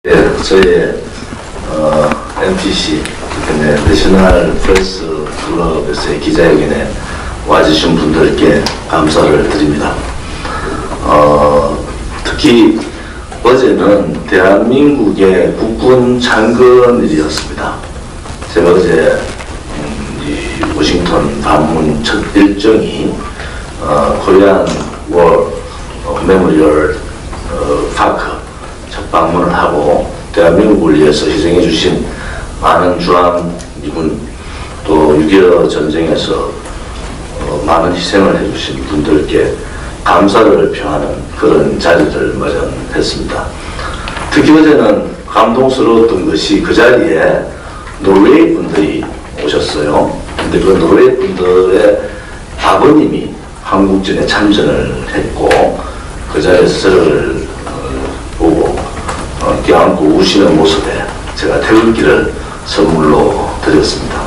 네, 저희 NPC 내셔널 프레스 클럽에서의 기자회견에 와주신 분들께 감사를 드립니다. 특히 어제는 대한민국의 국군 창건일이었습니다. 제가 어제 이 워싱턴 방문 첫 일정이 코리안 워 메모리얼 파크 첫 방문을 하고 대한민국을 위해서 희생해 주신 많은 주한미군 또 6.25 전쟁에서 많은 희생을 해주신 분들께 감사를 표하는 그런 자리를 마련했습니다. 특히 어제는 감동스러웠던 것이 그 자리에 노르웨이 분들이 오셨어요. 근데 그 노르웨이 분들의 아버님이 한국전에 참전을 했고 그 자리에서 저를 보고 껴안고 우시는 모습에 제가 태극기를 선물로 드렸습니다.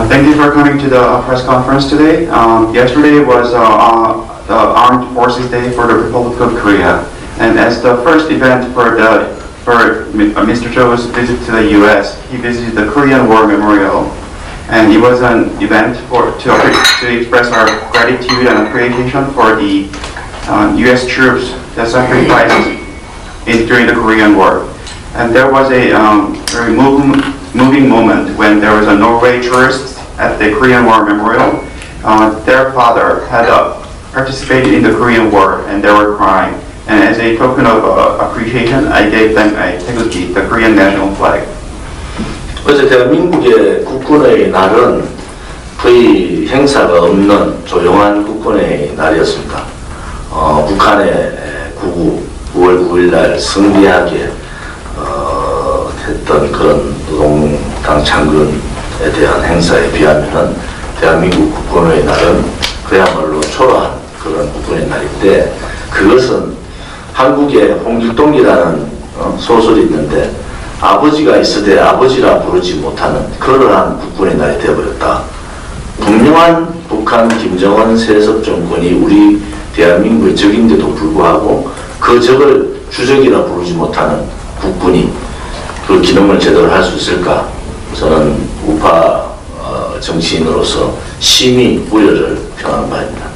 Thank you for coming to the press conference today. Yesterday was the Armed Forces Day for the Republic of Korea, and as the first event for Mr. Cho's visit to the U.S., he visited the Korean War Memorial, and it was an event to express our gratitude and appreciation for the U.S. troops that sacrificed during the Korean War. And there was a very moving moment when there was a Norway tourist at the Korean War Memorial. Their father had participated in the Korean War and they were crying. And as a token of appreciation, I gave them a taegukgi, the Korean national flag. 어제 대한민국의 국군의 날은 거의 행사가 없는 조용한 국군의 날이었습니다. 북한의 9월 9일 날 성대하게 했던 그런 노동당 창건에 대한 행사에 비하면 대한민국 국군의 날은 그야말로 초라한 그런 국군의 날인데, 그것은 한국에 홍길동이라는 소설이 있는데 아버지가 있으되 아버지라 부르지 못하는 그러한 국군의 날이 되어버렸다. 분명한 북한 김정은 세습 정권이 우리 대한민국의 적인데도 불구하고 그 적을 주적이라 부르지 못하는 국군이 그 기능을 제대로 할 수 있을까? 저는 우파 정치인으로서 심히 우려를 표하는 바입니다.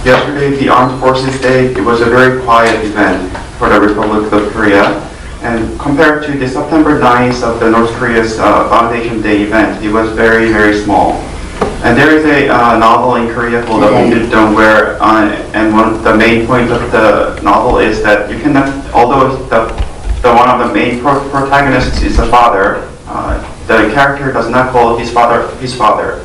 Yesterday, the Armed Forces Day, it was a very quiet event for the Republic of Korea. And compared to the September 9th of the North Korea's Foundation Day event, it was very, very small. And there is a novel in Korea called Hongil-dong where, and the main point of the novel is that you cannot, although one of the main protagonists is the father, the character does not call his father his father.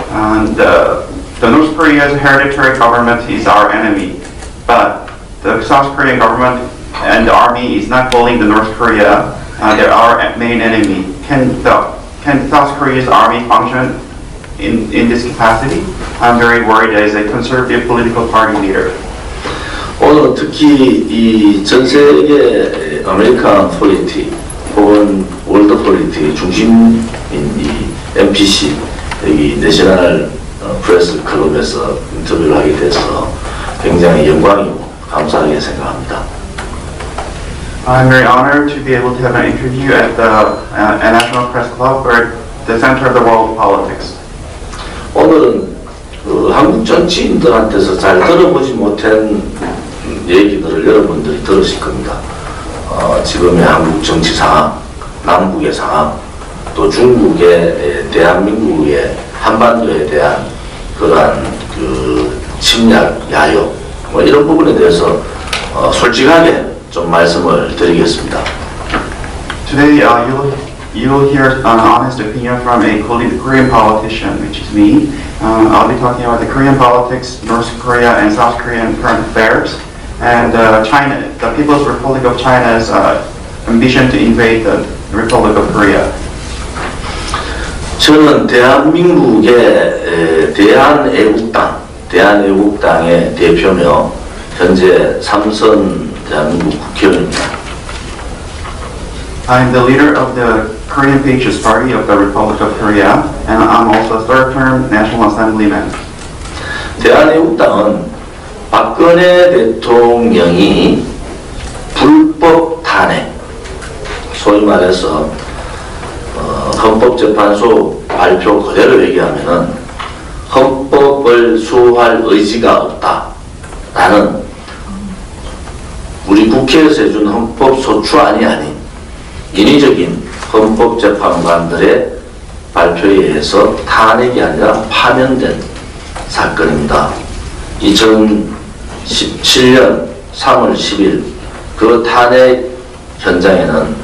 And the North Korea's hereditary government is our enemy, but the South Korean government and the army is not calling the North Korea they're our main enemy. Can South Korea's army function in this capacity? I'm very worried as a conservative political party leader. 오늘 특히 이 전 세계 아메리칸 폴리티 혹은 월드 폴리티 중심인 이 NPC 여기 내셔널 프레스 클럽에서 인터뷰를 하게 돼서 굉장히 영광이고 감사하게 생각합니다. I'm very honored to be able to have an interview at the National Press Club, or the center of the world politics. 오늘은 한국 정치인들한테서 잘 들어보지 못한 얘기들을 여러분들이 들으실 겁니다. 지금의 한국 정치 상황, 남북의 상황, 또 중국의 대한민국의 한반도에 대한 그러한 그 침략, 야욕 뭐 이런 부분에 대해서 솔직하게 좀 말씀을 드리겠습니다. Today, you'll hear an honest opinion from a Korean politician, which is me. I'll be talking about the Korean politics, North Korea and South Korean current affairs, and China, the People's Republic of China's ambition to invade the Republic of Korea. 저는 대한민국의 대한애국당의 대표며 현재 삼선 대한민국 국회의원입니다. I'm the leader of the Korean Patriots Party of the Republic of Korea, and I'm also a third-term National Assemblyman. 대한애국당은 박근혜 대통령이 불법 탄핵, 소위 말해서 헌법재판소 발표 그대로 얘기하면은 헌법을 수호할 의지가 없다라는 우리 국회에서 해준 헌법소추안이 아닌 인위적인 헌법재판관들의 발표에 의해서 탄핵이 아니라 파면된 사건입니다. 2017년 3월 10일 그 탄핵 현장에는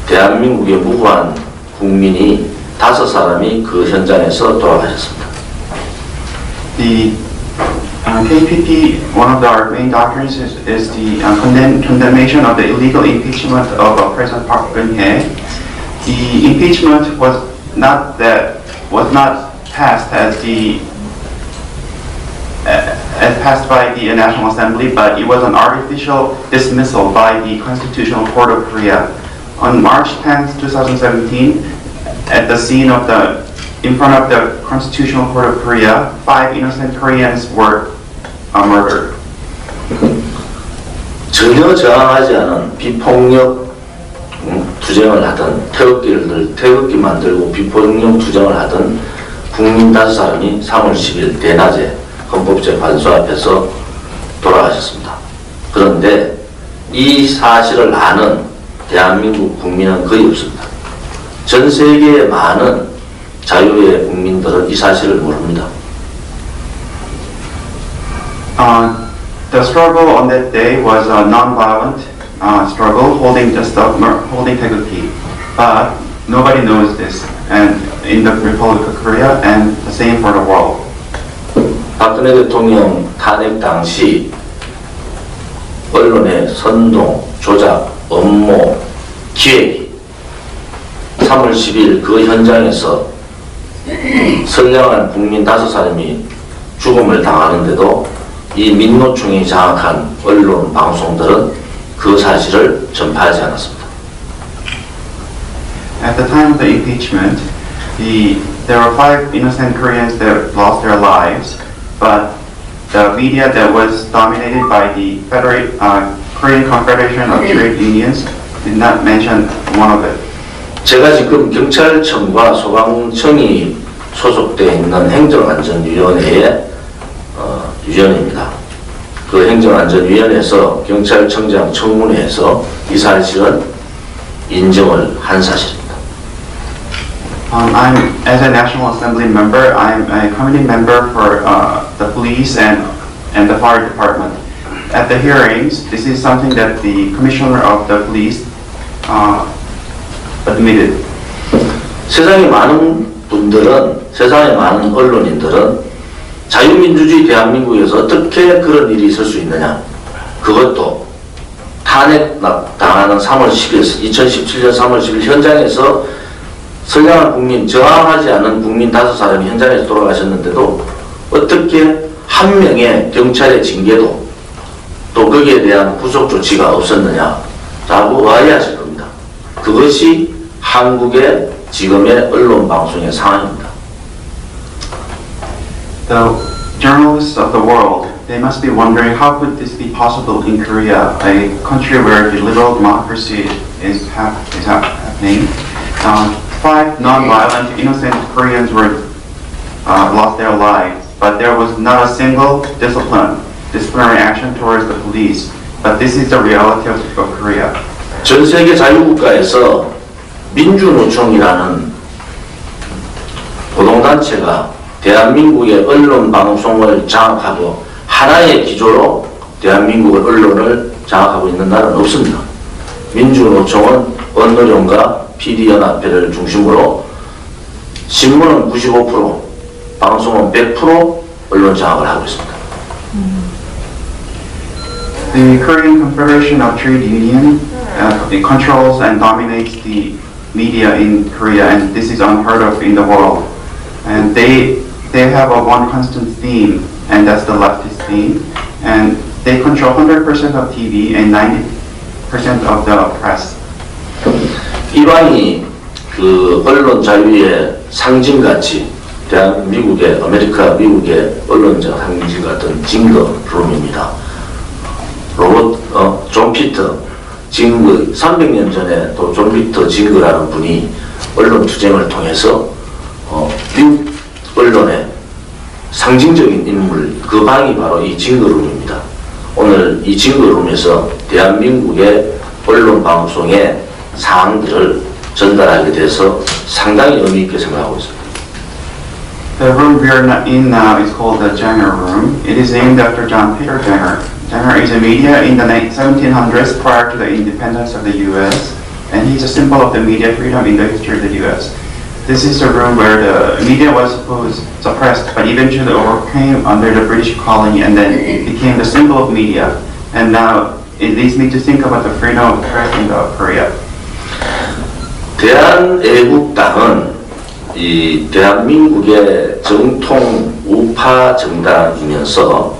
대한민국의 무고한 국민이 5사람이 그 현장에서 돌아가셨습니다. The KPP, one of our main doctrines is the condemnation of the illegal impeachment of President Park Geun-hye. The impeachment was not passed as passed by the National Assembly, but it was an artificial dismissal by the Constitutional Court of Korea. On March 10, 2017, at the scene of in front of the Constitutional Court of Korea, 5 innocent Koreans were murdered. 전혀 저항하지 않은 비폭력 투쟁을 하던 태극기 만들고 비폭력 투쟁을 하던 국민 5사람이 3월 10일 대낮에 헌법재판소 앞에서 돌아가셨습니다. 그런데 이 사실을 아는 대한민국 국민은 거의 없습니다. 전 세계의 많은 자유의 국민들은 이 사실을 모릅니다. The struggle on that day was a non-violent struggle, holding 태극기, but nobody knows this, and in the Republic of Korea, and the same for the world. 박근혜 대통령 탄핵 당시 언론의 선동, 조작, 업무, 기획이 3월 10일 그 현장에서 선량한 국민 5사람이 죽음을 당하는데도 이 민노총이 장악한 언론, 방송들은 그 사실을 전파하지 않았습니다. At the time of the impeachment, there were 5 innocent Koreans that lost their lives, but the media that was dominated by the Korean Confederation of Trade Unions did not mention one of it. 제가 지금 경찰청과 소방청이 소속되어 있는 행정안전위원회의 위원입니다. 그 행정안전위원회에서 경찰청장 청문회에서 이 사실은 인정을 한 사실입니다. As a National Assembly member, I'm a committee member for the police and the fire department. At the hearings, this is something that the commissioner of the police admitted. 세상에 많은 언론인들은 자유민주주의 대한민국에서 어떻게 그런 일이 있을 수 있느냐. 그것도 탄핵 당하는 3월 10일, 2017년 3월 10일 현장에서 선량한 국민, 저항하지 않은 국민 5사람이 현장에서 돌아가셨는데도 어떻게 한 명의 경찰의 징계도 또 거기에 대한 구속 조치가 없었느냐라고 의아해하실 겁니다. 그것이 한국의 지금의 언론 방송의 상황입니다. The journalists of the world, they must be wondering how could this be possible in Korea, a country where the liberal democracy is happening. 5 non-violent, innocent Koreans were lost their lives, but there was not a single disciplinary action towards the police. But this is the reality of Korea. 전 세계 자유국가에서 민주노총이라는 노동단체가 대한민국의 언론 방송을 장악하고 하나의 기조로 대한민국의 언론을 장악하고 있는 나라는 없습니다. 민주노총은 언론연과 PD연합회를 중심으로 신문은 95%, 방송은 100% 언론 장악을 하고 있습니다. The Korean Confederation of Trade Union it controls and dominates the media in Korea, and this is unheard of in the world. And they have one constant theme, and that's the leftist theme. And they control 100% of TV and 90% of the press. 이방이 그 언론 자유의 상징같이 미국의 언론적 행진 같은 징거룸입니다. 존 피터 징거 300년 전에 또 존 피터 징거라는 분이 언론 투쟁을 통해서 미국 언론의 상징적인 인물 그 방이 바로 이 징거룸입니다. 오늘 이 징거룸에서 대한민국의 언론 방송의 사항들을 전달하게 돼서 상당히 의미 있게 생각하고 있습니다. The room we are in now is called the Jenger Room. It is named after John Peter Jenger. Jenger is a media in the 1700s prior to the independence of the U.S. and he's a symbol of the media freedom in the history of the U.S. This is the room where the media was suppressed but eventually overcame under the British colony and then it became the symbol of media. And now it leads me to think about the freedom of the press in Korea. 대한애국당은 이 대한민국의 정통 우파 정당이면서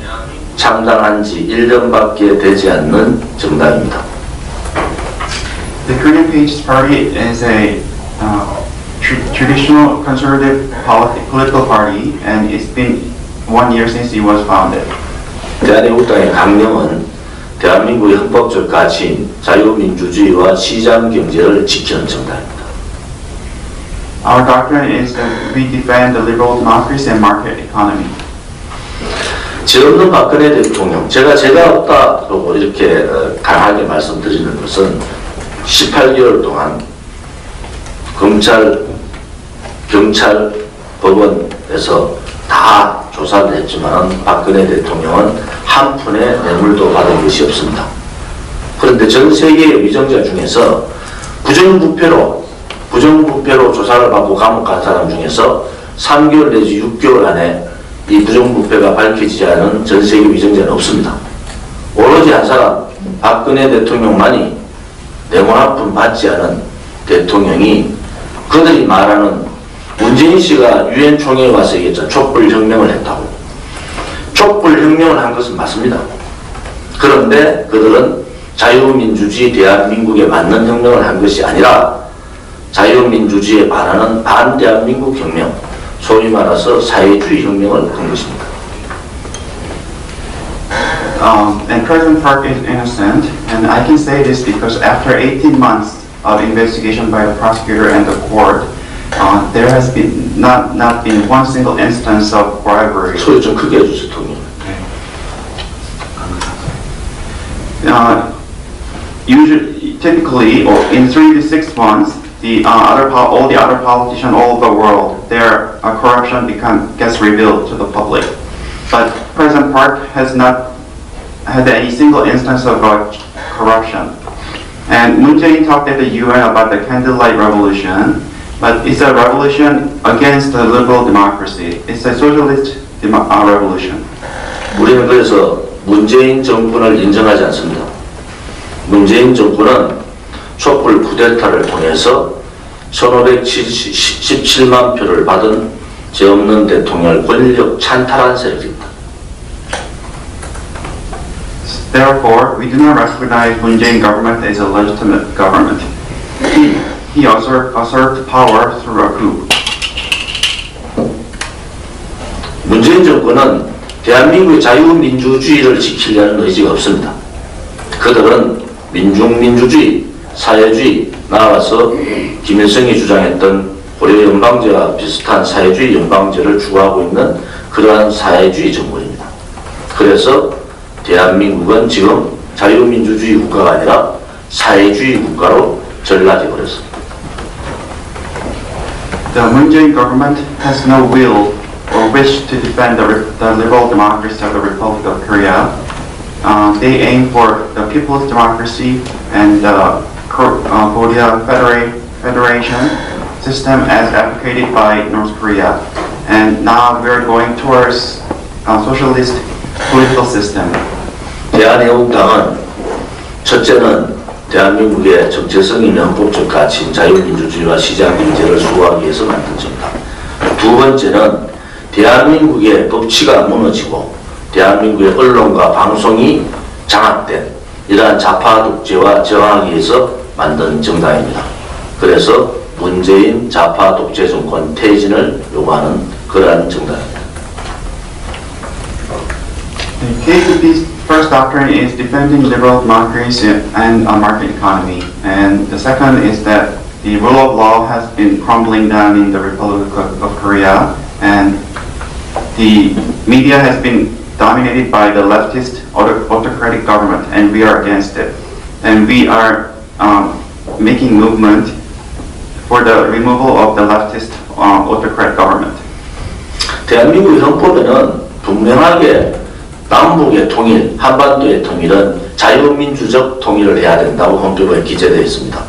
창당한 지 1년밖에 되지 않는 정당입니다. The Korean Patriots Party is a traditional conservative political party and it's been 1 year since it was founded. 대한애국당의 강령은 대한민국의 헌법적 가치인 자유민주주의와 시장경제를 지키는 정당입니다. Our doctrine is that we defend the liberal democracy and market economy. 죄 없는 박근혜 대통령, 제가 없다고 이렇게 강하게 말씀드리는 것은 18개월 동안 검찰, 경찰, 법원에서 다 조사를 했지만 박근혜 대통령은 한 푼의 뇌물도 받은 것이 없습니다. 그런데 전 세계의 위정자 중에서 부정부패로 조사를 받고 감옥 간 사람 중에서 3개월 내지 6개월 안에 이 부정부패가 밝혀지지 않은 전 세계 위정자는 없습니다. 오로지 한 사람, 박근혜 대통령만이 뇌물 한 푼 받지 않은 대통령이 그들이 말하는 문재인 씨가 유엔 총회에 와서 얘기했죠. 촛불혁명을 했다고. 촛불혁명을 한 것은 맞습니다. 그런데 그들은 자유민주주의 대한민국에 맞는 혁명을 한 것이 아니라 자유민주주의에 반하는 반대한민국 혁명, 소위 말해서 사회주의 혁명을 한 것입니다. And President Park is innocent, and I can say this because after 18 months of investigation by the prosecutor and the court, there has been not been one single instance of bribery. 소리 좀 크게 해주세요, 통님. Typically, or in 3 to 6 months, all the other politicians all over the world, their corruption gets revealed to the public. But President Park has not had any single instance of corruption. And Moon Jae-in talked at the UN about the candlelight revolution, but it's a revolution against the liberal democracy. It's a socialist revolution. 우리는 그래서 문재인 정권을 인정하지 않습니다. 문재인 정권은 촛불 쿠데타를 통해서 1517만 표를 받은 죄 없는 대통령을 권력 찬탈한 세력입니다. Therefore, we do not recognize Moon Jae-in government as a legitimate government. He usurped power through a coup. 문재인 정권은 대한민국의 자유민주주의를 지키려는 의지가 없습니다. 그들은 민중민주주의, 사회주의, 나아가서 김일성이 주장했던 고려연방제와 비슷한 사회주의 연방제를 추구하고 있는 그러한 사회주의 정권입니다. 그래서 대한민국은 지금 자유민주주의 국가가 아니라 사회주의 국가로 전락해 버렸습니다. The Moon Jae-in government has no will or wish to defend the liberal democracy of the Republic of Korea. They aim for the people's democracy and the Korea Federation system as advocated by North Korea. And now we're going towards a socialist political system. 대한애국당은 첫째는 대한민국의 정체성 있는 헌법적 가치인 자유민주주의와 시장경제를 수호하기 위해서 만든 정당. 두 번째는 대한민국의 법치가 무너지고 대한민국의 언론과 방송이 장악된 이러한 좌파 독재와 저항하기 위해서 만든 정당입니다. 그래서 문재인 좌파 독재 정권 퇴진을 요구하는 그러한 정당입니다. The KPP's first doctrine is defending liberal democracy and a market economy, and the second is that the rule of law has been crumbling down in the Republic of Korea, and the media has been dominated by the leftist autocratic government, and we are against it. And we are making movement for the removal of the leftist autocratic government. 대한민국 헌법에는 분명하게 남북의 통일, 한반도의 통일은 자유민주적 통일을 해야 된다고 헌법에 기재되어 있습니다.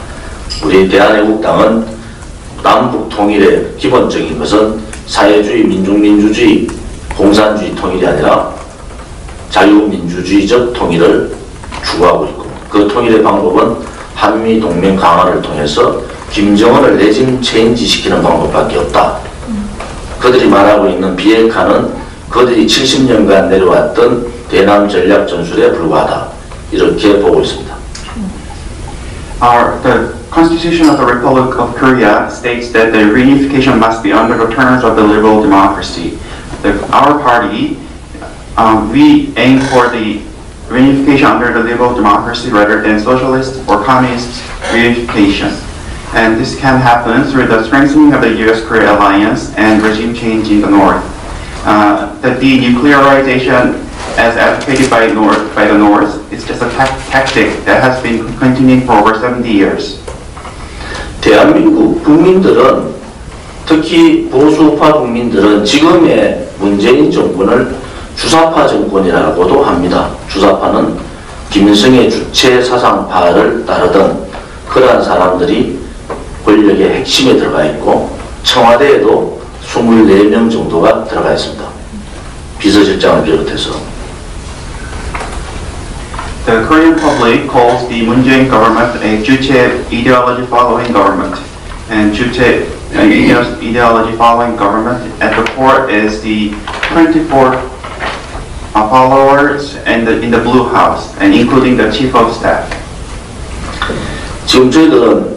우리 대한애국당은 남북 통일의 기본적인 것은 사회주의, 민중민주주의, 공산주의 통일이 아니라 자유민주주의적 통일을 추구하고 있고, 그 통일의 방법은 한미동맹 강화를 통해서 김정은을 레짐 체인지 시키는 방법밖에 없다. 그들이 말하고 있는 비핵화는 그들이 70년간 내려왔던 대남 전략 전술에 불과하다. 이렇게 보고 있습니다. The Constitution of the Republic of Korea states that the reunification must be under the terms of the liberal democracy. Our party, we aim for the reunification under the liberal democracy rather than socialist or communist reunification. And this can happen through the strengthening of the U.S.-Korea alliance and regime change in the North. The denuclearization, as advocated by the North, is just a tactic that has been continuing for over 70 years. 대한민국 국민들은, 특히 보수파 국민들은 지금의 문재인 정권을 주사파 정권이라고도 합니다. 주사파는 김일성의 주체 사상파를 따르던 그러한 사람들이 권력의 핵심에 들어가 있고, 청와대에도 24명 정도가 들어가 있습니다. 비서실장을 비롯해서. The Korean public calls the Moon Jae-in government a Juche ideology following government. And Juche ideology following government at the core is the 24 followers in the Blue House, and including the chief of staff. 지금 저희들은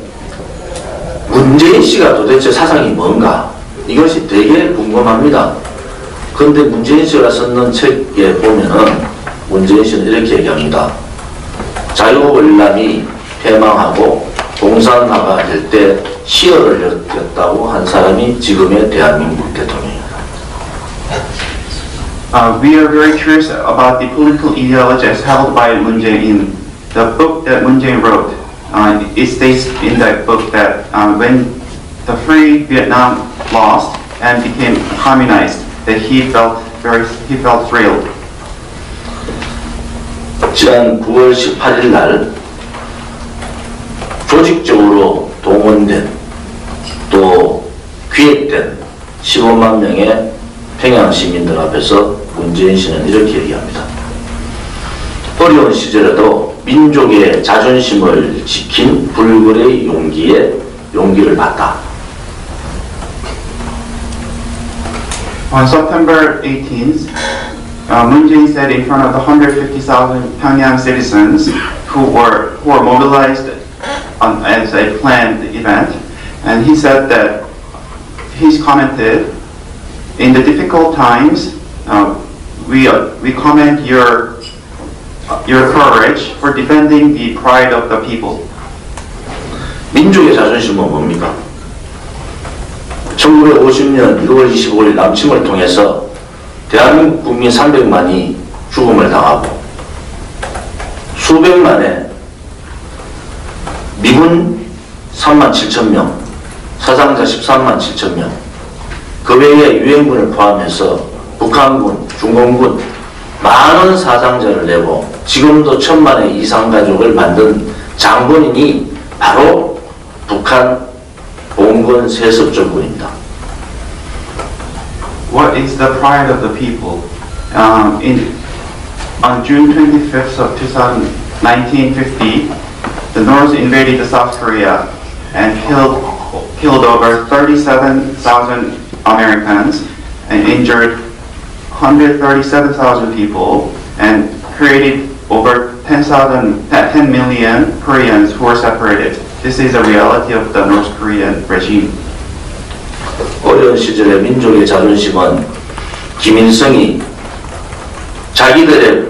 문재인 씨가 도대체 사상이 뭔가, 이것이 되게 궁금합니다. 그런데 문재인 씨가 썼는 책에 보면은 문재인 씨는 이렇게 얘기합니다. 자유월남이 패망하고 공산화가 될 때 희열을 느꼈다고 한 사람이 지금의 대한민국 대통령입니다. We are very curious about the political ideology as held by Moon Jae-in. The book that Moon Jae-in wrote, it states in that book that when the Free Vietnam lost and became communized, that he felt thrilled. 지난 9월 18일 날 조직적으로 동원된 또 기획된 15만 명의 평양 시민들 앞에서 문재인 씨는 이렇게 얘기합니다. 어려운 시절에도 민족의 자존심을 지킨 불굴의 용기를 봤다. On September 18th, Moon Jae-in said in front of the 150,000 Pyongyang citizens who were mobilized as a planned event, and he said that he's commented, in the difficult times, we commend your courage for defending the pride of the people. 민족의 자존심은 뭡니까? 1950년 6월 25일 남침을 통해서 대한민국 국민 300만이 죽음을 당하고 수백만의 미군 3만 7천 명, 사상자 13만 7천 명, 그 외에 유엔군을 포함해서 북한군, 중공군 많은 사상자를 내고 지금도 1000만의 이상 가족을 만든 장본인이 바로 북한 봉건 세습정군입니다. What is the pride of the people? On June 25th of 1950, the North invaded South Korea and killed over 37,000 Americans and injured 137,000 people and created over 10 million Koreans who were separated. This is the reality of the North Korean regime. 어려운 시절에 민족의 자존심은 김일성이 자기들의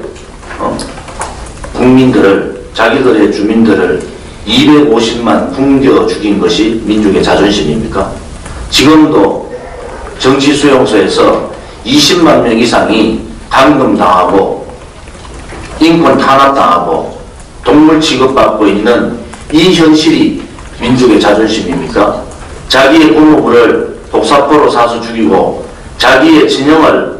국민들을, 자기들의 주민들을 250만 굶겨 죽인 것이 민족의 자존심입니까? 지금도 정치 수용소에서 20만 명 이상이 감금당하고 인권 탄압당하고 동물 취급받고 있는 이 현실이 민족의 자존심입니까? 자기의 부모부를 독사포로 사서 죽이고 자기의 친형을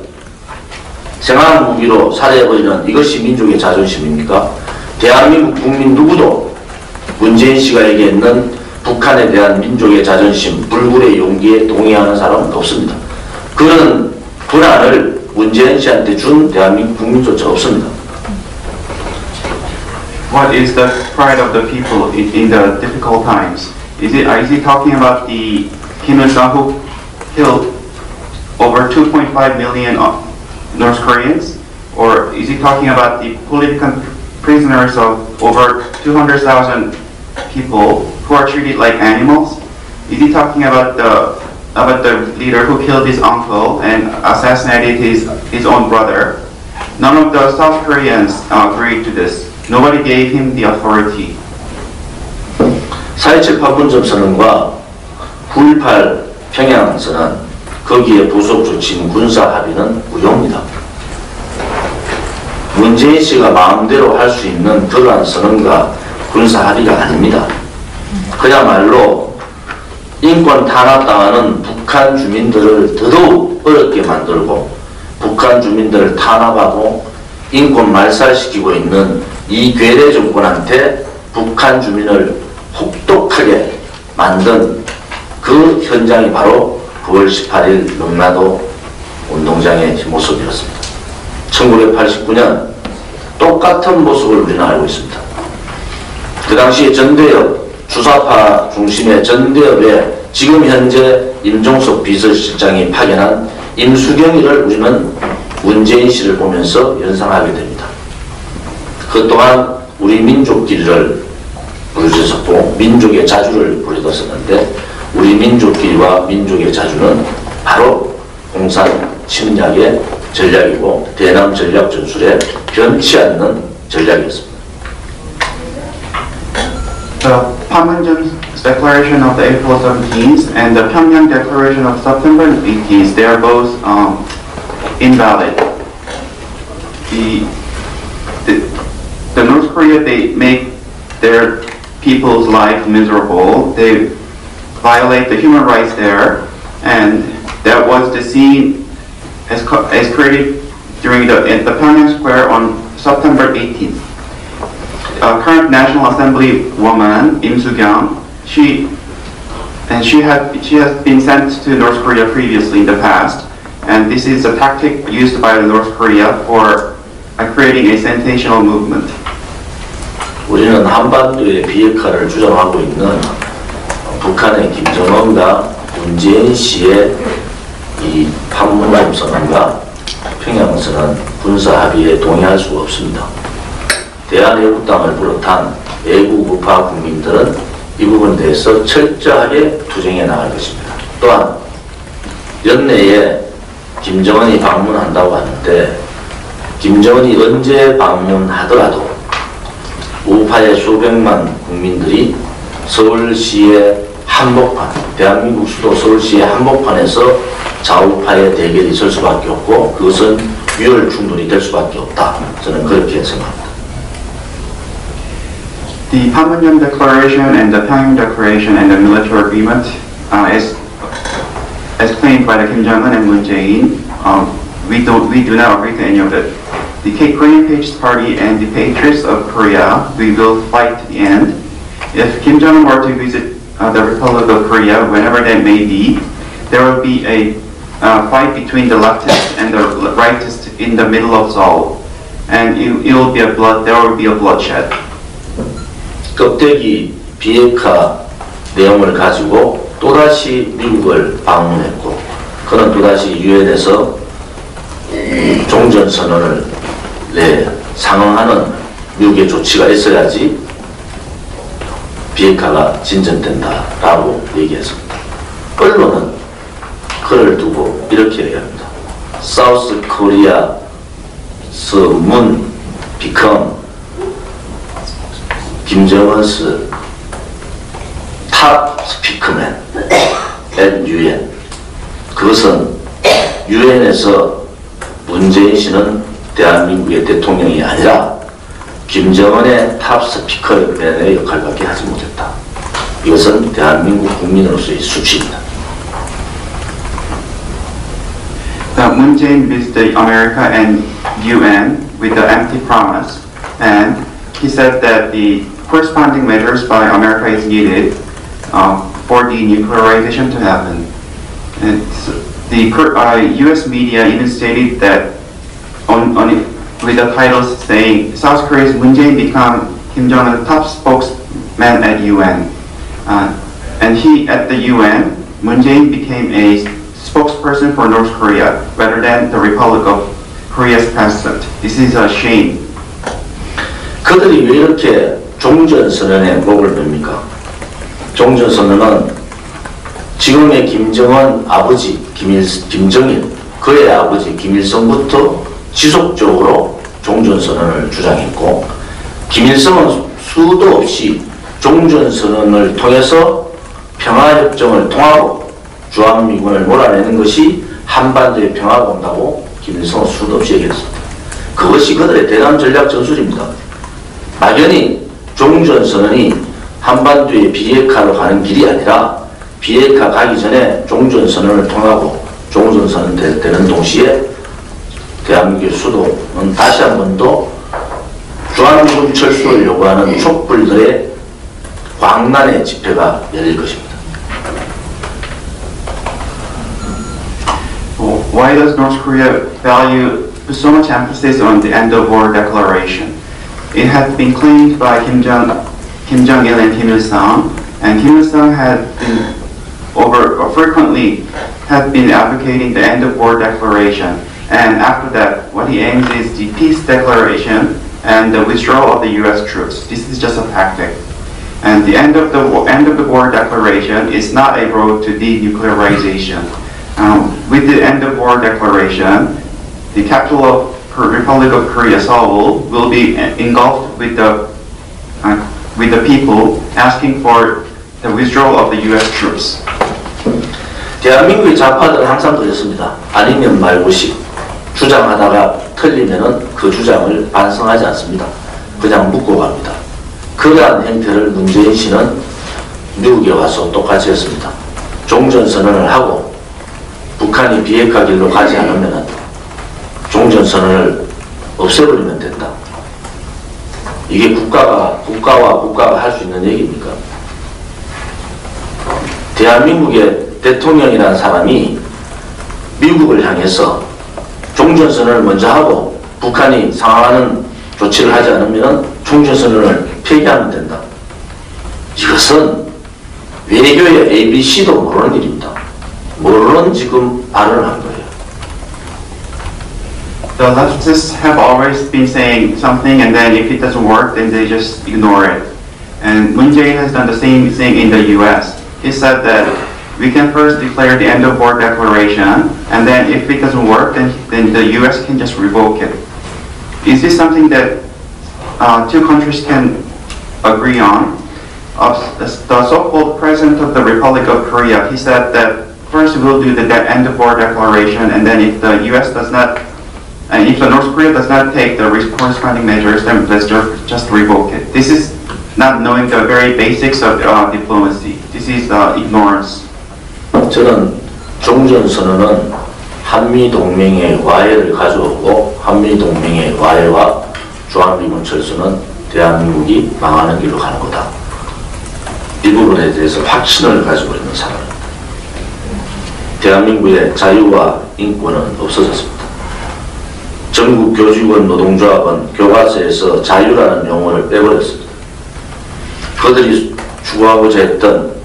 생활 무기로 살해해버리는 이것이 민족의 자존심입니까? 대한민국 국민 누구도 문재인 씨가 얘기했는 북한에 대한 민족의 자존심, 불굴의 용기에 동의하는 사람은 없습니다. 그런 불안을 문재인 씨한테 준 대한민국 국민조차 없습니다. What is the pride of the people in the difficult times? Is he talking about the Kim Il-sung who killed over 2.5 million North Koreans? Or is he talking about the political prisoners of over 200,000 people who are treated like animals? Is he talking about the leader who killed his uncle and assassinated his own brother? None of the South Koreans agreed to this. Nobody gave him the authority. 4.27 판문점 선언과 9.18 평양 선언, 거기에 부속 조치인 군사 합의는 무효입니다. 문재인 씨가 마음대로 할 수 있는 그러한 선언과 군사 합의가 아닙니다. 그야말로 인권 탄압당하는 북한 주민들을 더더욱 어렵게 만들고 북한 주민들을 탄압하고 인권 말살시키고 있는 이 괴뢰 정권한테 북한 주민을 혹독하게 만든 그 현장이 바로 9월 18일 능라도 운동장의 모습이었습니다. 1989년 똑같은 모습을 우리는 알고 있습니다. 그 당시에 전대협, 주사파 중심의 전대협에 지금 현재 임종석 비서실장이 파견한 임수경이를 우리는 문재인 씨를 보면서 연상하게 됩니다. 그 또한 우리 민족끼리를 부르셨었고 민족의 자주를 부르셨었는데 우리 민족끼리와 민족의 자주는 바로 공산 침략의 전략이고 대남 전략 전술에 변치 않는 전략이었습니다. The Panmunjom Declaration of the April 17th and the Pyongyang Declaration of September 18th, they are both invalid. The North Korea, they make their people's life miserable. They violate the human rights there, and that was the scene as created during the Pyongyang Square on September 18th. Current National Assembly woman Im Soo-kyung, she has been sent to North Korea previously in the past, and this is a tactic used by North Korea for creating a sensational movement. 우리는 한반도의 비핵화를 주장하고 있는 북한의 김정은과 문재인 씨의 이 판문점 선언과 평양 선언 군사 합의에 동의할 수가 없습니다. 대한애국당을 비롯한 애국 우파 국민들은 이 부분에 대해서 철저하게 투쟁해 나갈 것입니다. 또한 연내에 김정은이 방문한다고 하는데 김정은이 언제 방문하더라도 우파의 수백만 국민들이 서울시의 한복판, 대한민국 수도 서울시의 한복판에서 좌우파의 대결이 있을 수밖에 없고 그것은 유혈 충돌이 될 수밖에 없다. 저는 그렇게 생각합니다. The Panmunjom Declaration and the Pyongyang Declaration and the military agreement, as claimed by the Kim Jong-un and Moon Jae-in, we do not agree to any of it. The Korean Patriots Party and the Patriots of Korea, we will fight to the end. If Kim Jong-un were to visit the Republic of Korea, whenever that may be, there will be a fight between the leftists and the rightists in the middle of Seoul, and there will be a bloodshed. 껍데기 비핵화 내용을 가지고 또다시 미국을 방문했고 그는 또다시 유엔에서 종전선언을 상응하는 미국의 조치가 있어야지 비핵화가 진전된다라고 얘기했습니다. 언론은 피커를 두고 이렇게 얘기합니다. South Korea's moon become 김정은's top speakerman at UN. 그것은 UN에서 문재인 씨는 대한민국의 대통령이 아니라 김정은의 탑 스피커맨의 역할밖에 하지 못했다. 이것은 대한민국 국민으로서의 수치입니다. Moon Jae-in visited America and UN with the empty promise, and he said that the corresponding measures by America is needed for the nuclearization to happen. And the U.S. media even stated that with the titles saying South Korea's Moon Jae-in become Kim Jong-un's top spokesman at UN. And at the UN, Moon Jae-in became a spokesperson for North Korea rather than the Republic of Korea's president. This is a shame. 그들이 왜 이렇게 종전선언에 목을 맵니까? 종전선언은 지금의 김정은 아버지 김정일, 그의 아버지 김일성부터 지속적으로 종전선언을 주장했고, 김일성은 수도 없이 종전선언을 통해서 평화협정을 통하고 주한미군을 몰아내는 것이 한반도의 평화가 온다고 김일성은 수도 없이 얘기했습니다. 그것이 그들의 대남 전략 전술입니다. 막연히 종전선언이 한반도의 비핵화로 가는 길이 아니라 비핵화 가기 전에 종전선언을 통하고 종전선언 되는 동시에 대한민국의 수도는 다시 한 번 더 주한미군 철수를 요구하는 촛불들의 광란의 집회가 열릴 것입니다. Why does North Korea value so much emphasis on the end of war declaration? It has been claimed by Kim Jong-il and Kim Il-sung, and Kim Il-sung had been frequently have been advocating the end of war declaration. And after that, what he aims is the peace declaration and the withdrawal of the U.S. troops. This is just a tactic. And the end of the war declaration is not a road to denuclearization. With the end of war declaration, the capital of Republic of Korea, Seoul, will be engulfed with the people asking for the withdrawal of the U.S. troops. 대한민국의 좌파들은 항상 그랬습니다. 아니면 말고식. 주장하다가 틀리면은 그 주장을 반성하지 않습니다. 그냥 묻고 갑니다. 그러한 행태를 문재인 씨는 미국에 와서 똑같이 했습니다. 종전선언을 하고 북한이 비핵화 길로 가지 않으면은 종전선언을 없애버리면 된다. 이게 국가와 국가가 할 수 있는 얘기입니까? 대한민국의 대통령이라는 사람이 미국을 향해서 종전선언을 먼저 하고 북한이 상황하는 조치를 하지 않으면 종전선언을 폐기하면 된다. 이것은 외교의 ABC도 모르는 일입니다. 모르는 지금 발언을 한 거예요. The leftists have always been saying something, and then if it doesn't work, then they just ignore it. And Moon Jae-in has done the same thing in the U.S. He said that we can first declare the end of war declaration, and then if it doesn't work, then the U.S. can just revoke it. Is this something that two countries can agree on? The so-called president of the Republic of Korea, he said that first we'll do the end of war declaration, and then if the U.S. does not, and if the North Korea does not take the corresponding measures, then let's just revoke it. This is not knowing the very basics of diplomacy. This is ignorance. 저는 종전선언은 한미동맹의 와해를 가져오고 한미동맹의 와해와 주한미군 철수는 대한민국이 망하는 길로 가는 거다. 이 부분에 대해서 확신을 가지고 있는 사람입니다. 대한민국의 자유와 인권은 없어졌습니다. 전국 교직원 노동조합은 교과서에서 자유라는 용어를 빼버렸습니다. 그들이 추구하고자 했던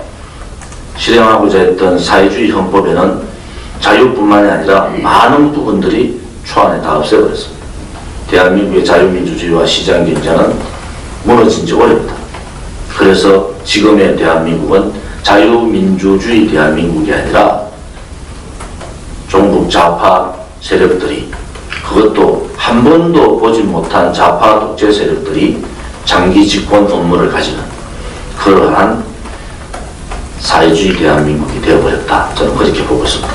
실행하고자 했던 사회주의 헌법에는 자유뿐만이 아니라 많은 부분들이 초안에 다 없애버렸습니다. 대한민국의 자유민주주의와 시장경제는 무너진 지 오래입니다. 그래서 지금의 대한민국은 자유민주주의 대한민국이 아니라 종북 좌파 세력들이, 그것도 한 번도 보지 못한 좌파 독재 세력들이 장기 집권 업무를 가지는 그러한 사회주의 대한민국이 되어버렸다. 저는 그렇게 보고 있습니다.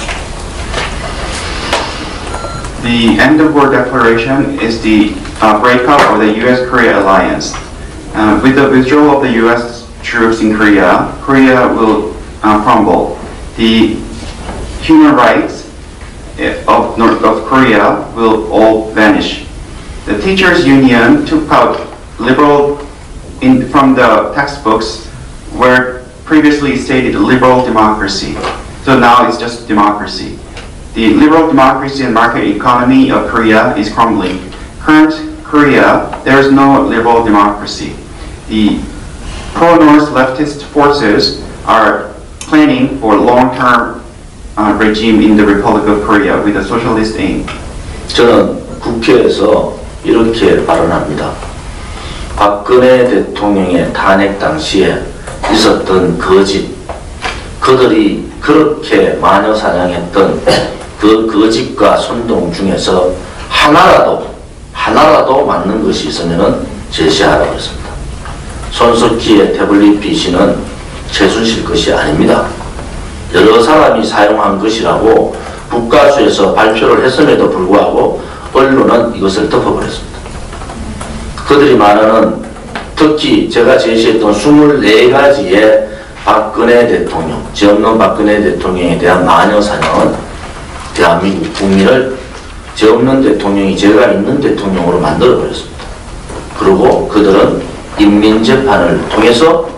The end of war declaration is the breakup of the U.S.-Korea alliance. With the withdrawal of the U.S. troops in Korea, Korea will crumble. The human rights of North Korea will all vanish. The teachers' union took out liberal from the textbooks where previously stated liberal democracy. So now it's just democracy. The liberal democracy and market economy of Korea is crumbling. Current Korea, there is no liberal democracy. The pro-North leftist forces are planning for long-term regime in the Republic of Korea with a socialist aim. 저는 국회에서 이렇게 발언합니다. 박근혜 대통령의 탄핵 당시에 있었던 거짓, 그들이 그렇게 마녀 사냥했던 그 거짓과 선동 중에서 하나라도 맞는 것이 있으면 제시하라고 했습니다. 손석희의 태블릿 PC는 최순실 것이 아닙니다. 여러 사람이 사용한 것이라고 국가수에서 발표를 했음에도 불구하고 언론은 이것을 덮어버렸습니다. 그들이 말하는, 특히 제가 제시했던 24가지의 박근혜 대통령, 죄 없는 박근혜 대통령에 대한 마녀 사냥은 대한민국 국민을 죄 없는 대통령이 죄가 있는 대통령으로 만들어버렸습니다. 그리고 그들은 인민재판을 통해서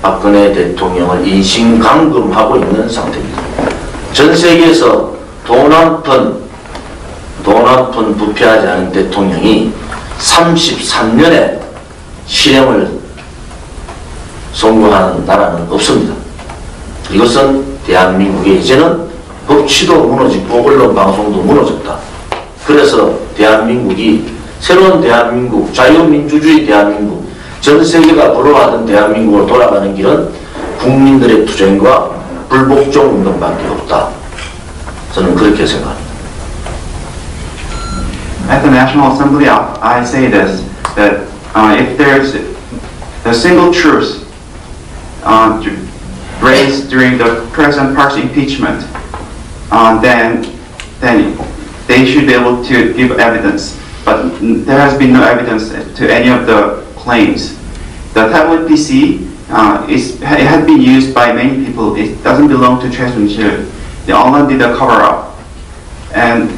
박근혜 대통령을 인신감금하고 있는 상태입니다. 전 세계에서 돈 한 푼 부패하지 않은 대통령이 33년의 실형을 선고하는 나라는 없습니다. 이것은 대한민국의 이제는 법치도 무너지고 언론 방송도 무너졌다. 그래서 대한민국이 새로운 대한민국, 자유민주주의 대한민국, 전 세계가 부러워하던 대한민국으로 돌아가는 길은 국민들의 투쟁과 불복종 운동밖에 없다. 저는 그렇게 생각합니다. At the National Assembly, I say this, that if there's a single truth raised during the President Park's impeachment, then they should be able to give evidence. But there has been no evidence to any of the claims. The tablet PC it had been used by many people. It doesn't belong to Choi Soon-sil. They all did a cover-up, and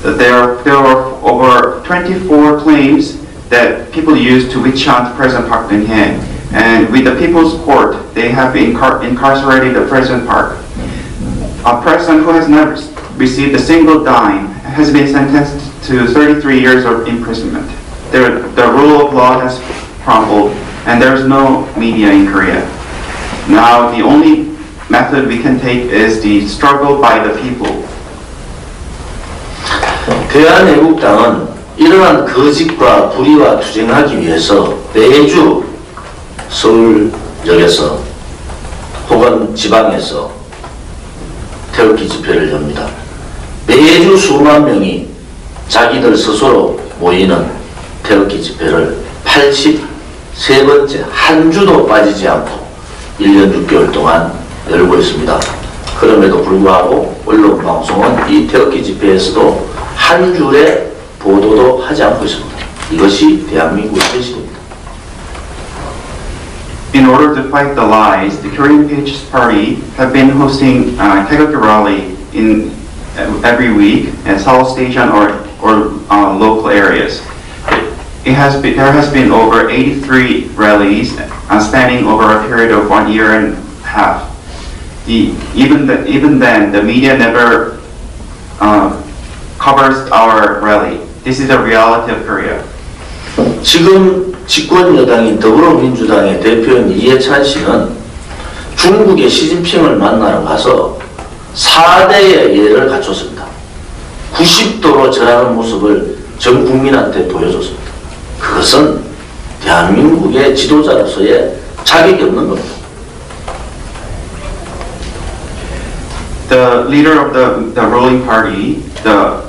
there were over 24 claims that people used to witch hunt President Park Geun-hye. And with the People's Court, they have incarcerated the President Park. A president who has not received a single dime has been sentenced to 33 years of imprisonment. The rule of law has crumbled, and there is no media in Korea. Now, the only method we can take is the struggle by the people. 대한애국당은 이러한 거짓과 불의와 투쟁하기 위해서 매주 서울역에서 혹은 지방에서 태극기 집회를 엽니다. 매주 수만 명이 자기들 스스로 모이는 태극기 집회를 83번째 한 주도 빠지지 않고 1년 6개월 동안 열고 있습니다. 그럼에도 불구하고 언론 방송은 이 태극기 집회에서도 한 줄의 보도도 하지 않고 있습니다. 이것이 대한민국의 현실입니다. In order to fight the lies, the Korean Patriots Party have been hosting Taegukgi rally in every week at Seoul Station or local areas. There has been over 83 rallies spanning over a period of 1 year and a half. Even then, the media never covers our rally. This is the reality of Korea. 지금 집권 여당인 더불어민주당의 대표인 이해찬 씨는 중국의 시진핑을 만나러 가서 4대의 예를 갖췄습니다. 90도로 절하는 모습을 전 국민한테 보여줬습니다. 그것은 대한민국의 지도자로서의 자격이 없는 겁니다. The leader of the ruling party, the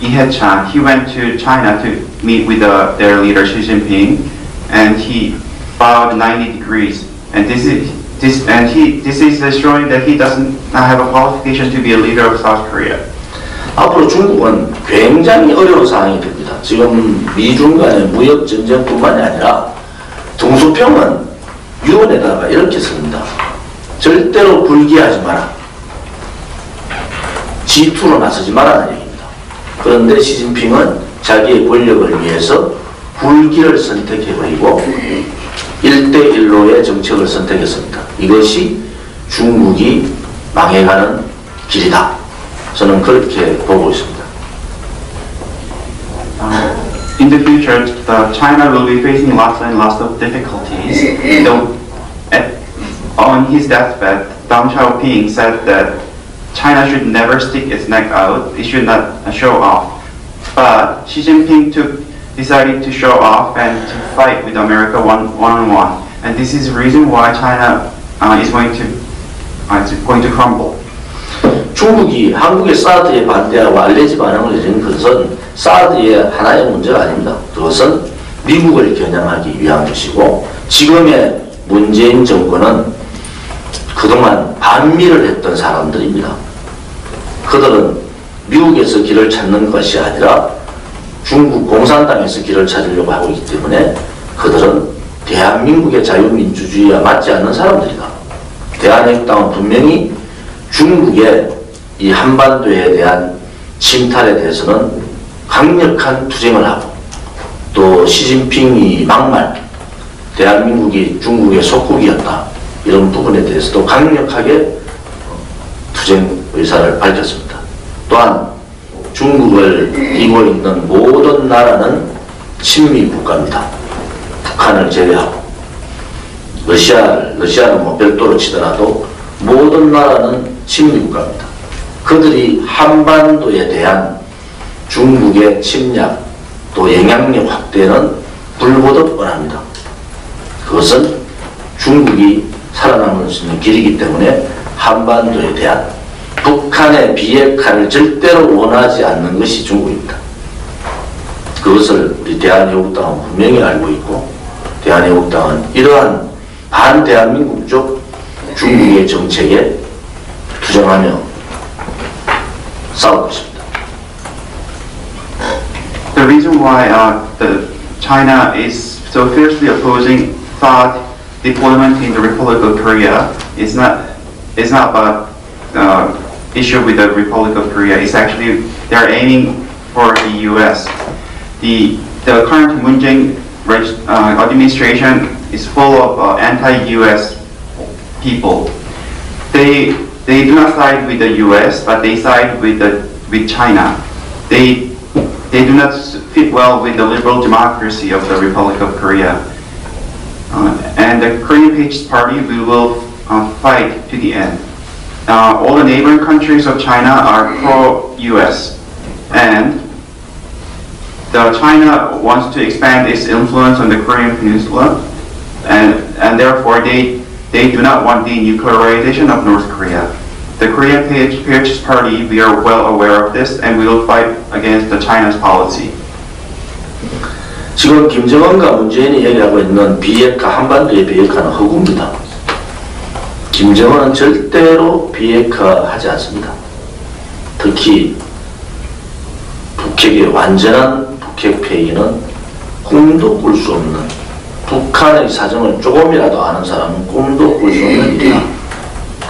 Lee Hae-chan, he went to China to meet with their leader Xi Jinping, and he bowed 90 degrees. And this is showing that he doesn't have a qualification to be a leader of South Korea. 앞으로 중국은 굉장히 어려운 상황이 됩니다. 지금 미중 간의 무역 전쟁뿐만이 아니라 동수평은 유언에다가 이렇게 씁니다. 절대로 불기하지 마라. G2로 나서지 말라는 얘기입니다. 그런데 시진핑은 자기의 권력을 위해서 불기를 선택해버리고 1대1로의 정책을 선택했습니다. 이것이 중국이 망해가는 길이다. 저는 그렇게 보고 있습니다. In the future, China will be facing lots and lots of difficulties. On his deathbed, Deng Xiaoping said that China should never stick its neck out. It should not show off. But Xi Jinping decided to show off and to fight with America one-on-one. And this is the reason why China is going to crumble. 중국이 한국의 사드에 반대하고 알레지 반응을 내린 것은 사드의 하나의 문제가 아닙니다. 그것은 미국을 겨냥하기 위한 것이고 지금의 문재인 정권은 그동안 반미를 했던 사람들입니다. 그들은 미국에서 길을 찾는 것이 아니라 중국 공산당에서 길을 찾으려고 하고 있기 때문에 그들은 대한민국의 자유민주주의와 맞지 않는 사람들이다. 대한민국당은 분명히 중국의 이 한반도에 대한 침탈에 대해서는 강력한 투쟁을 하고 또 시진핑이 막말 대한민국이 중국의 속국이었다 이런 부분에 대해서도 강력하게 투쟁 의사를 밝혔습니다. 또한 중국을 이고 있는 모든 나라는 친미 국가입니다. 북한을 제외하고 러시아는 뭐 별도로 치더라도 모든 나라는 친미 국가입니다. 그들이 한반도에 대한 중국의 침략 또 영향력 확대는 불보듯 뻔합니다. 그것은 중국이 살아남을 수 있는 길이기 때문에 한반도에 대한 북한의 비핵화를 절대로 원하지 않는 것이 중국입니다. 그것을 우리 대한애국당은 분명히 알고 있고 대한애국당은 이러한 반대한민국적 중국의 정책에 투쟁하며 싸울 것입니다. The reason why China is so fiercely opposing THAAD deployment in the Republic of Korea is not about issue with the Republic of Korea. It's actually they're aiming for the U.S. The current Moon Jae-in administration is full of anti-U.S. people. They do not side with the U.S., but they side with China. They do not fit well with the liberal democracy of the Republic of Korea. And the Korean Patriots Party, we will fight to the end. All the neighboring countries of China are pro-U.S. and China wants to expand its influence on the Korean Peninsula, and therefore they do not want the denuclearization of North Korea. The Korean Patriots Party, we are well aware of this, and we will fight against the China's policy. 지금 김정은과 문재인이 얘기하고 있는 비핵화, 한반도의 비핵화는 허구입니다. 김정은은 절대로 비핵화하지 않습니다. 특히 북핵의 완전한 북핵 폐기는 꿈도 꿀 수 없는 북한의 사정을 조금이라도 아는 사람은 꿈도 꿀 수 없는 일이다.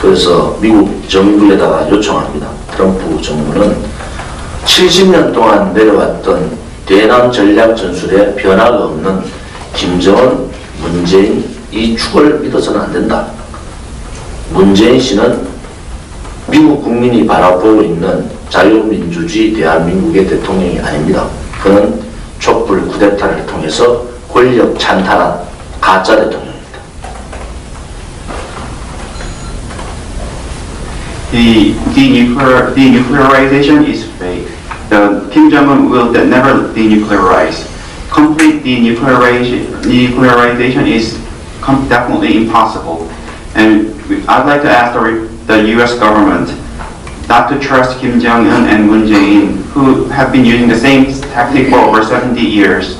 그래서 미국 정부에다가 요청합니다. 트럼프 정부는 70년 동안 내려왔던 대남 전략 전술에 변화가 없는 김정은, 문재인 이 축을 믿어서는 안 된다. 문재인 씨는 미국 국민이 바라보고 있는 자유민주주의 대한민국의 대통령이 아닙니다. 그는 촛불 쿠데타를 통해서 권력 찬탈한 가짜 대통령입니다. The denuclearization is fake. Kim Jong-un will never denuclearize. Complete denuclearization is definitely impossible. And I'd like to ask the U.S. government, not to trust Kim Jong-un and Moon Jae-in, who have been using the same tactic for over 70 years.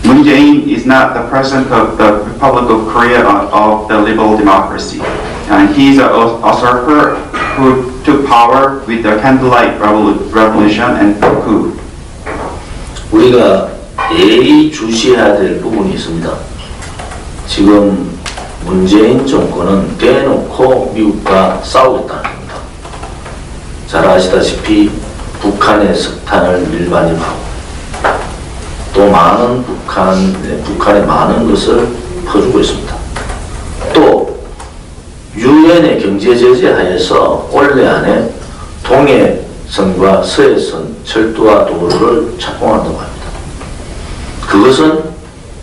Moon Jae-in is not the president of the Republic of Korea of the liberal democracy. And he is a usurper who took power with the candlelight revolution and coup. 우리가 예의주시해야 될 부분이 있습니다. 지금 문재인 정권은 대놓고 미국과 싸우겠다는 겁니다. 잘 아시다시피 북한의 석탄을 밀반입하고 또 많은 북한의 많은 것을 퍼주고 있습니다. 또 유엔의 경제 제재 하에서 올해 안에 동해선과 서해선 철도와 도로를 착공한다고 합니다. 그것은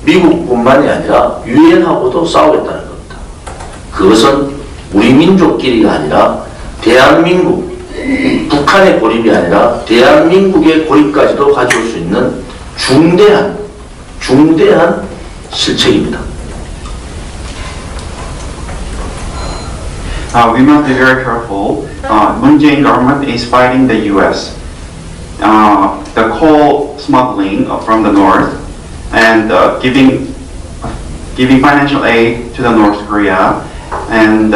미국뿐만이 아니라 유엔하고도 싸우겠다는 겁니다. 그것은 우리 민족끼리가 아니라 대한민국, 북한의 고립이 아니라 대한민국의 고립까지도 가져올 수 있는 중대한 실책입니다. We must be very careful. Moon Jae-in government is fighting the U.S. The coal smuggling from the north and giving financial aid to the North Korea, and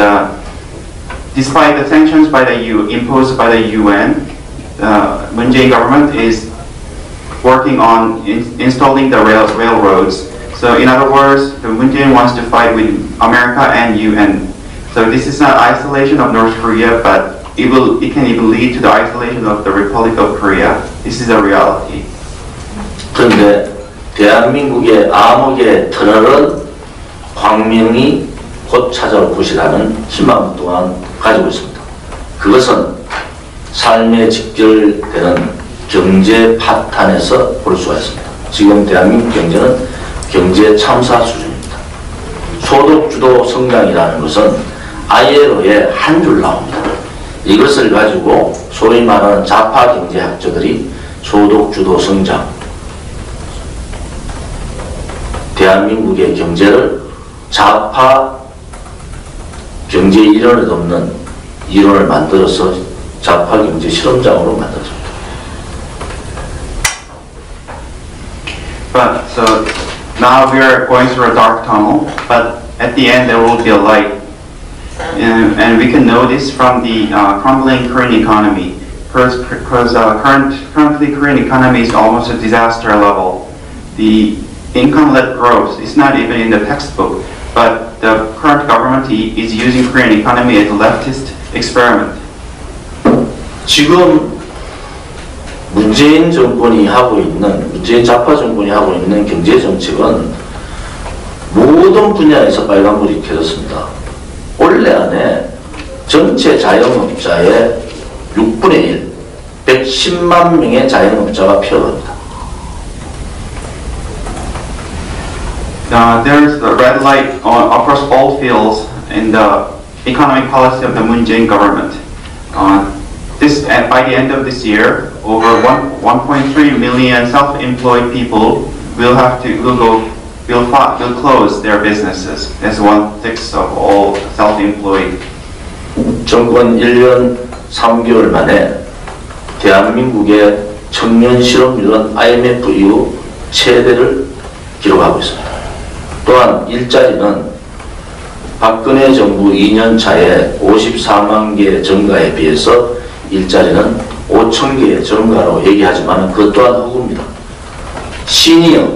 despite the sanctions imposed by the UN, Moon Jae-in government is working on installing the railroads. So in other words, the Moon Jae-in wants to fight with America and UN. So this is not isolation of North Korea, but it can even lead to the isolation of the Republic of Korea. This is a reality. 그런데 대한민국의 암흑의 터널은 광명이 곧 찾아올 것이라는 희망 또한 가지고 있습니다. 그것은 삶에 직결되는 경제 파탄에서 볼 수가 있습니다. 지금 대한민국 경제는 경제 참사 수준입니다. 소득주도 성장이라는 것은 ILO에 한 줄 나옵니다. 이것을 가지고 소위 말하는 좌파 경제학자들이 소득주도 성장, 대한민국의 경제를 좌파 경제 이론에 없는 이론을 만들어서 좌파 경제 실험장으로 만들었습니다. But so now we are going through a dark tunnel, but at the end there will be a light. And we can know this from the crumbling Korean economy, because currently Korean economy is almost at disaster level. The income-led growth is not even in the textbook, but the current government is using Korean economy as a leftist experiment. 지금 문재인 좌파 정권이 하고 있는 경제 정책은 모든 분야에서 빨간불이 켜졌습니다. 올해 안에 전체 자영업자의 6분의 1, 110만 명의 자영업자가 필요합니다. There's the red light across all fields in the economic policy of the Moon Jae-in government. By the end of this year, over 1.3 million self-employed people will close their businesses. That's 1/6 of all self-employed. 정권 1년 3개월 만에 대한민국의 청년 실업률은 IMF 이후 최대를 기록하고 있습니다. 또한 일자리는 박근혜 정부 2년 차에 54만 개 증가에 비해서 일자리는 5천 개의 증가로 얘기하지만 그것 또한 허구입니다. 시니어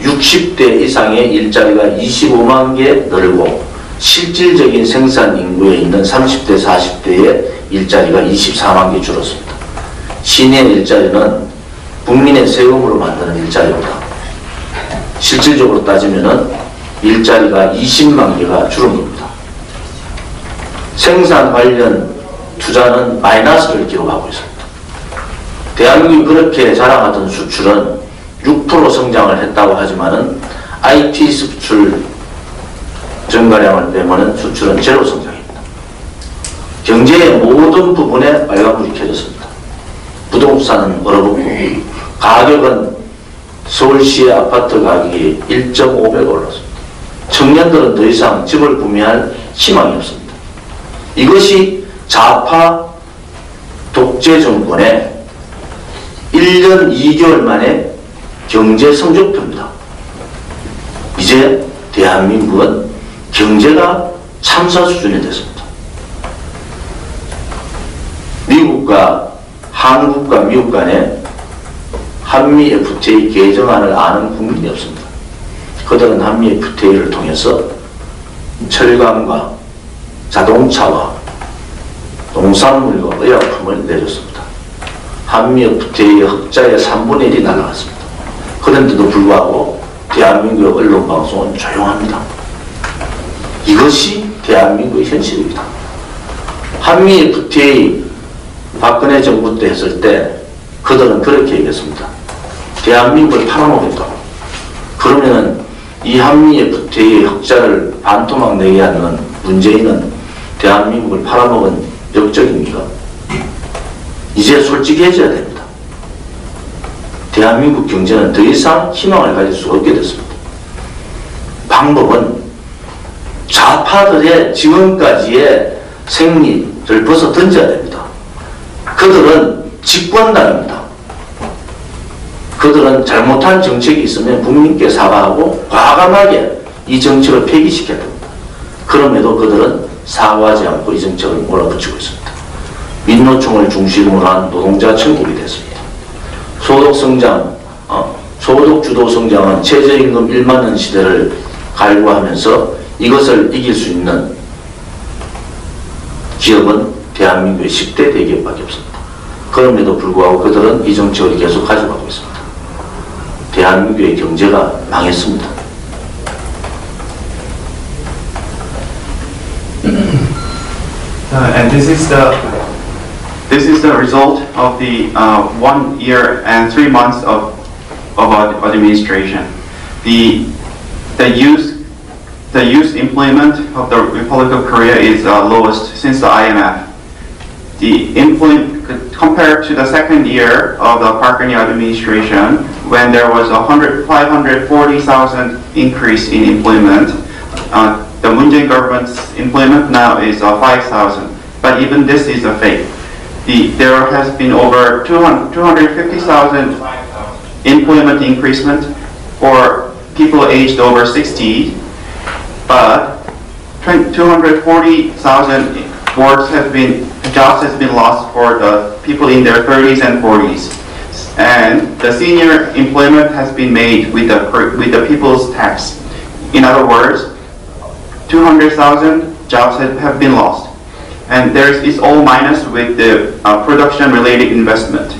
60대 이상의 일자리가 25만 개 늘고 실질적인 생산 인구에 있는 30대 40대의 일자리가 24만 개 줄었습니다. 시니어 일자리는 국민의 세금으로 만드는 일자리입니다. 실질적으로 따지면은 일자리가 20만 개가 줄은 겁니다. 생산 관련 투자는 마이너스를 기록하고 있습니다. 대한민국이 그렇게 자랑하던 수출은 6% 성장을 했다고 하지만은 IT 수출 증가량을 빼면은 수출은 제로 성장입니다. 경제의 모든 부분에 빨간불이 켜졌습니다. 부동산은 얼어붙고 가격은 서울시의 아파트 가격이 1.5배가 올랐습니다. 청년들은 더 이상 집을 구매할 희망이 없습니다. 이것이 좌파 독재 정권의 1년 2개월 만에 경제 성적표입니다. 이제 대한민국은 경제가 참사 수준이 됐습니다. 미국과 한국과 미국 간에 한미 FTA 개정안을 아는 국민이 없습니다. 그들은 한미 FTA를 통해서 철강과 자동차와 농산물과 의약품을 내줬습니다. 한미 FTA의 흑자의 3분의 1이 날아갔습니다. 그런데도 불구하고 대한민국의 언론방송은 조용합니다. 이것이 대한민국의 현실입니다. 한미 FTA 박근혜 정부 때 했을 때 그들은 그렇게 얘기했습니다. 대한민국을 팔아먹겠다고. 그러면은 이 한미 FTA의 흑자를 반토막 내게 하는 문재인은 대한민국을 팔아먹은 역적입니까? 이제 솔직해져야 됩니다. 대한민국 경제는 더 이상 희망을 가질 수 없게 됐습니다. 방법은 좌파들의 지금까지의 생리를 벗어 던져야 됩니다. 그들은 집권당입니다. 그들은 잘못한 정책이 있으면 국민께 사과하고 과감하게 이 정책을 폐기시켜야 됩니다. 그럼에도 그들은 사과하지 않고 이 정책을 몰아붙이고 있습니다. 민노총을 중심으로 한 노동자 천국이 됐습니다. 소득성장, 소득주도 성장은 최저임금 1만 원 시대를 갈구하면서 이것을 이길 수 있는 기업은 대한민국의 10대 대기업밖에 없습니다. 그럼에도 불구하고 그들은 이 정책을 계속 가져가고 있습니다. 대한민국의 경제가 망했습니다. And this is the result of the 1 year and 3 months of administration. The youth employment of the Republic of Korea is lowest since the IMF. The employment compared to the second year of the Park Geun-hye administration, when there was 540,000 increase in employment, the Moon Jae-in government's employment now is 5,000. But even this is a fake. There has been over 250,000 employment increasement for people aged over 60, but 240,000 jobs has been lost for the people in their 30s and 40s, and the senior employment has been made with the people's tax. In other words, 200,000 jobs have been lost, and it's all minus with the production-related investment.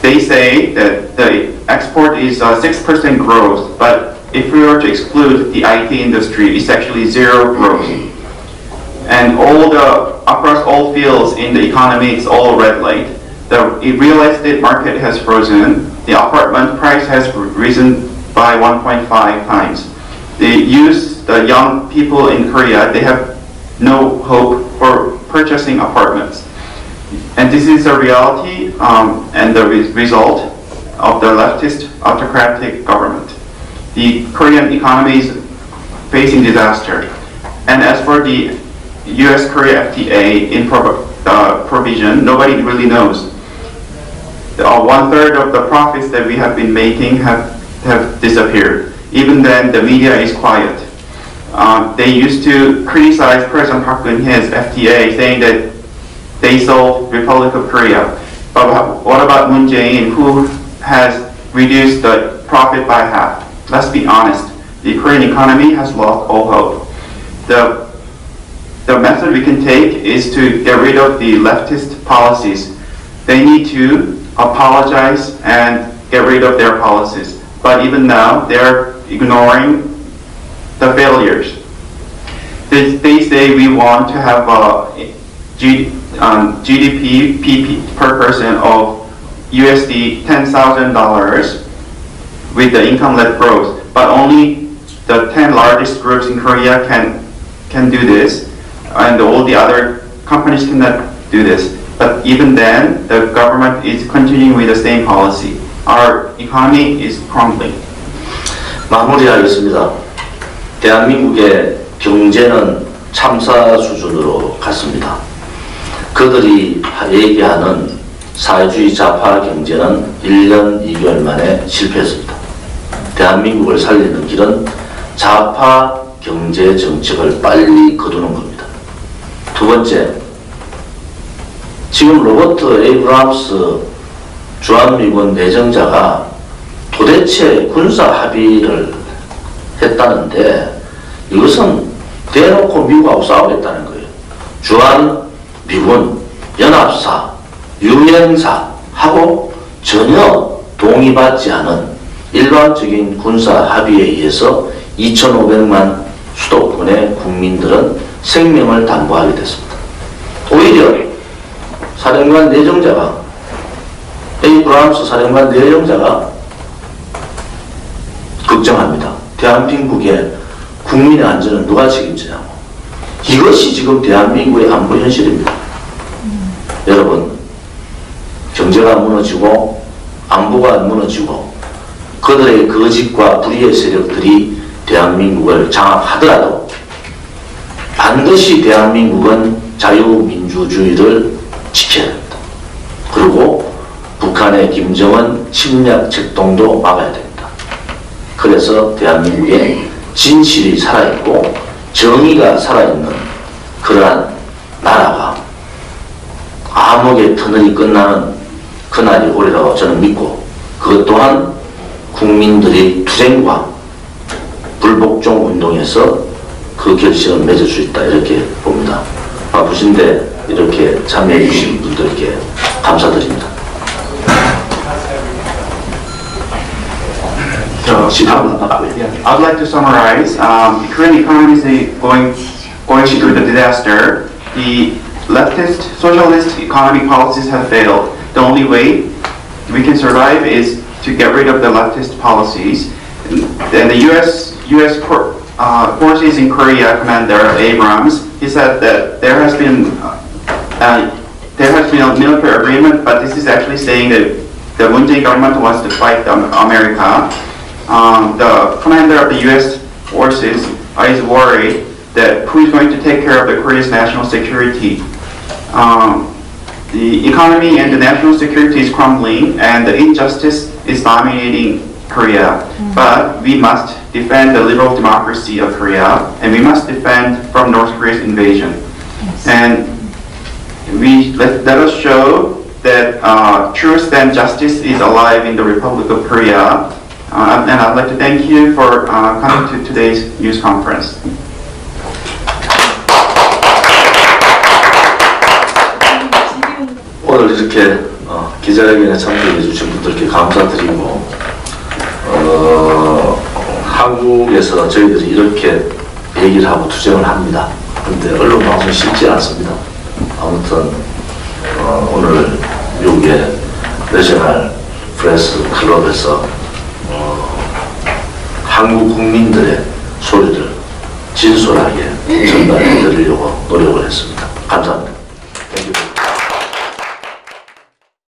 They say that the export is 6% growth, but if we were to exclude the IT industry, it's actually 0 growth. And across all fields in the economy, it's all red light. The real estate market has frozen. The apartment price has risen by 1.5 times. The young people in Korea, they have no hope for purchasing apartments. And this is a reality and the result of the leftist autocratic government. The Korean economy is facing disaster. And as for the US-Korea FTA in provision, nobody really knows. 1/3 of the profits that we have been making have disappeared. Even then, the media is quiet. They used to criticize President Park Geun-hye's FTA, saying that they sold Republic of Korea. But what about Moon Jae-in, who has reduced the profit by half? Let's be honest. The Korean economy has lost all hope. The method we can take is to get rid of the leftist policies. They need to apologize and get rid of their policies. But even now, they're ignoring the failures. They say we want to have a GDP per person of USD $10,000 with the income-led growth. But only the 10 largest groups in Korea can do this, and all the other companies cannot do this. But even then, the government is continuing with the same policy. Our economy is crumbling. 마무리하겠습니다. 대한민국의 경제는 참사 수준으로 갔습니다. 그들이 얘기하는 사회주의 좌파 경제는 1년 2개월 만에 실패했습니다. 대한민국을 살리는 길은 좌파 경제 정책을 빨리 거두는 겁니다. 두 번째, 지금 로버트 에이브람스 주한미군 내정자가 도대체 군사 합의를 했다는데 이것은 대놓고 미국하고 싸우겠다는 거예요. 주한미군, 연합사, 유엔사하고 전혀 동의받지 않은 일반적인 군사 합의에 의해서 2,500만 수도권의 국민들은 생명을 담보하게 됐습니다. 오히려 사령관 내정자가 에이브람스 사령관 내정자가 걱정합니다. 대한민국의 국민의 안전은 누가 책임지냐고. 이것이 지금 대한민국의 안보 현실입니다. 여러분, 경제가 무너지고 안보가 무너지고 그들의 거짓과 불의의 세력들이 대한민국을 장악하더라도 반드시 대한민국은 자유민주주의를 지켜야 됩니다. 그리고 북한의 김정은 침략 책동도 막아야 됩니다. 그래서 대한민국에 진실이 살아있고 정의가 살아있는 그러한 나라가 암흑의 터널이 끝나는 그날이 오리라고 저는 믿고, 그것 또한 국민들이 투쟁과 불복종 운동에서 그 결실을 맺을 수 있다, 이렇게 봅니다. 바쁘신데 이렇게 참여해 주신 분들께 감사드립니다. I'd like to summarize. The Korean economy is going through the disaster. The leftist, socialist economic policies have failed. The only way we can survive is to get rid of the leftist policies. And the U.S. Forces in Korea Commander Abrams, he said that there has been a military agreement, but this is actually saying that the Moon Jae-in government wants to fight America. The commander of the U.S. forces is worried that who is going to take care of the Korea's national security. The economy and the national security is crumbling, and the injustice is dominating Korea. But we must defend the liberal democracy of Korea, and we must defend from North Korea's invasion. And let us show that truth and justice is alive in the Republic of Korea. And I'd like to thank you for coming to today's news conference. 오늘 이렇게 기자회견에 참석해 주신 분들께 감사드리고, 한국에서 저희들이 이렇게 얘기를 하고 투쟁을 합니다. 그런데 언론방송이 쉽지 않습니다. 아무튼 오늘 미국의 내셔널 프레스 클럽에서 한국 국민들의 소리를 진솔하게 전달해 드리려고 노력을 했습니다. 감사합니다.